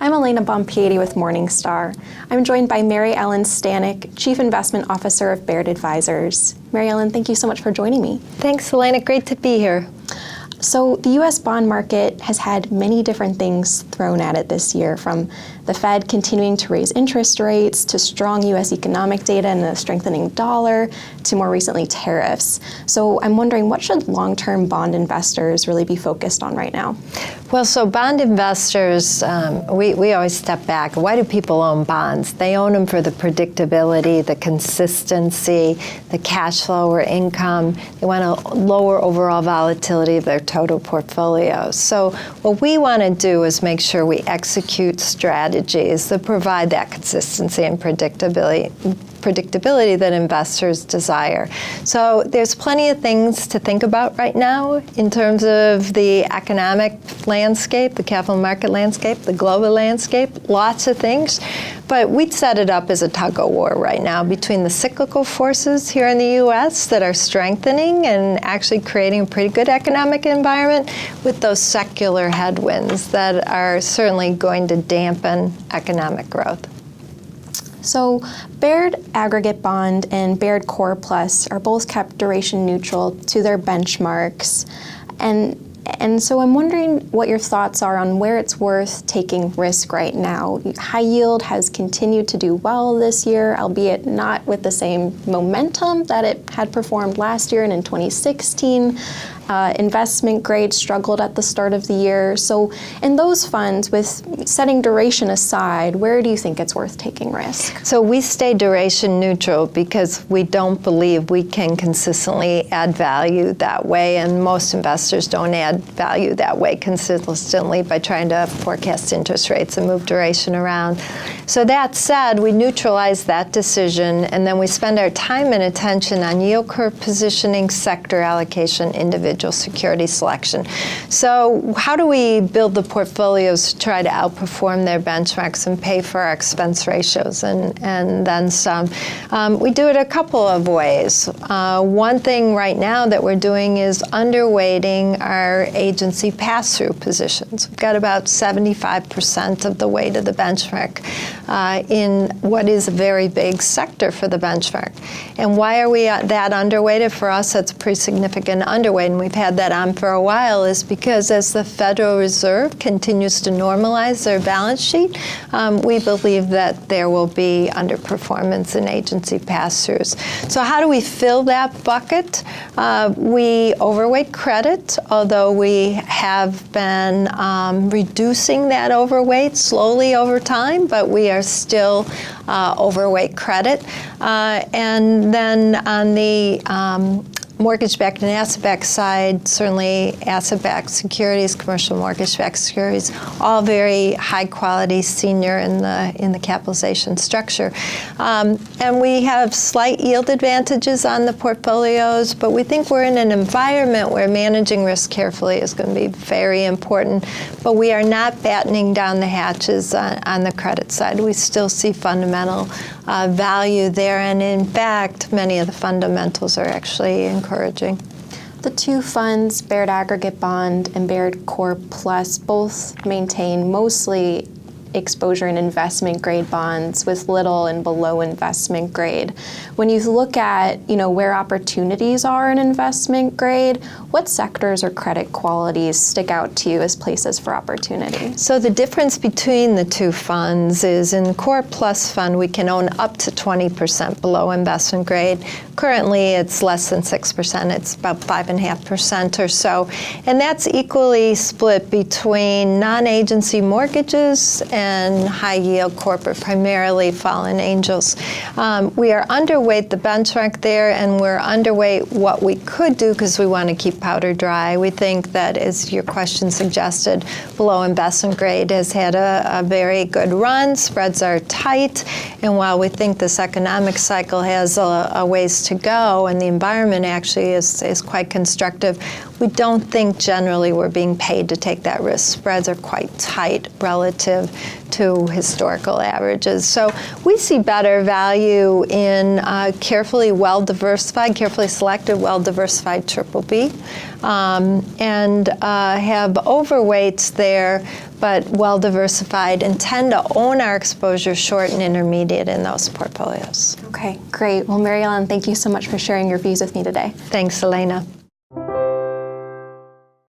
I'm Elena Bompieri with Morningstar. I'm joined by Mary Ellen Stanek, Chief Investment Officer of Baird Advisors. Mary Ellen, thank you so much for joining me. Thanks, Elena. Great to be here. So the U.S. bond market has had many different things thrown at it this year, from the Fed continuing to raise interest rates, to strong U.S. economic data and a strengthening dollar, to more recently tariffs. So I'm wondering, what should long-term bond investors really be focused on right now? Well, so bond investors, we always step back. Why do people own bonds? They own them for the predictability, the consistency, the cash flow or income. They want a lower overall volatility of their total portfolio. So what we want to do is make sure we execute strategies that provide that consistency and predictability that investors desire. So there's plenty of things to think about right now in terms of the economic landscape, the capital market landscape, the global landscape, lots of things. But we'd set it up as a tug-of-war right now between the cyclical forces here in the U.S. that are strengthening and actually creating a pretty good economic environment, with those secular headwinds that are certainly going to dampen economic growth. So Baird Aggregate Bond and Baird Core Plus are both kept duration neutral to their benchmarks. And so I'm wondering what your thoughts are on where it's worth taking risk right now. High yield has continued to do well this year, albeit not with the same momentum that it had performed last year and in 2016. Investment grade struggled at the start of the year. So in those funds, with setting duration aside, where do you think it's worth taking risk? So we stay duration neutral because we don't believe we can consistently add value that way, and most investors don't add value that way consistently by trying to forecast interest rates and move duration around. So that said, we neutralize that decision, and then we spend our time and attention on yield curve positioning, sector allocation, individual security selection. So how do we build the portfolios to try to outperform their benchmarks and pay for our expense ratios and then some? We do it a couple of ways. One thing right now that we're doing is underweighting our agency pass-through positions. We've got about 75% of the way to the benchmark in what is a very big sector for the benchmark. And why are we that underweighted? For us, that's a pretty significant underweight, and we've had that on for a while, is because as the Federal Reserve continues to normalize their balance sheet, we believe that there will be underperformance in agency pass-throughs. So how do we fill that bucket? We overweight credit, although we have been reducing that overweight slowly over time, but we are still overweight credit. And then on the mortgage-backed and asset-backed side, certainly asset-backed securities, commercial mortgage-backed securities, all very high-quality senior in the capitalization structure. And we have slight yield advantages on the portfolios, but we think we're in an environment where managing risk carefully is going to be very important. But we are not battening down the hatches on the credit side. We still see fundamental value there, and in fact, many of the fundamentals are actually encouraging. The two funds, Baird Aggregate Bond and Baird Core Plus, both maintain mostly exposure in investment grade bonds with little and below investment grade. When you look at, where opportunities are in investment grade, what sectors or credit qualities stick out to you as places for opportunity? So the difference between the two funds is in the Core Plus fund, we can own up to 20% below investment grade. Currently, it's less than 6%. It's about 5.5% or so. And that's equally split between non-agency mortgages and high-yield corporate, primarily fallen angels. We are underweight the benchmark there, and we're underweight what we could do because we want to keep powder dry. We think that, as your question suggested, below investment grade has had a very good run. Spreads are tight, and while we think this economic cycle has a ways to go, and the environment actually is quite constructive, we don't think generally we're being paid to take that risk. Spreads are quite tight relative to historical averages. So we see better value in carefully well-diversified, carefully selected, well-diversified BBB, and have overweights there, but well-diversified, and tend to own our exposure short and intermediate in those portfolios. Okay, great. Well, Mary Ellen, thank you so much for sharing your views with me today. Thanks, Elena.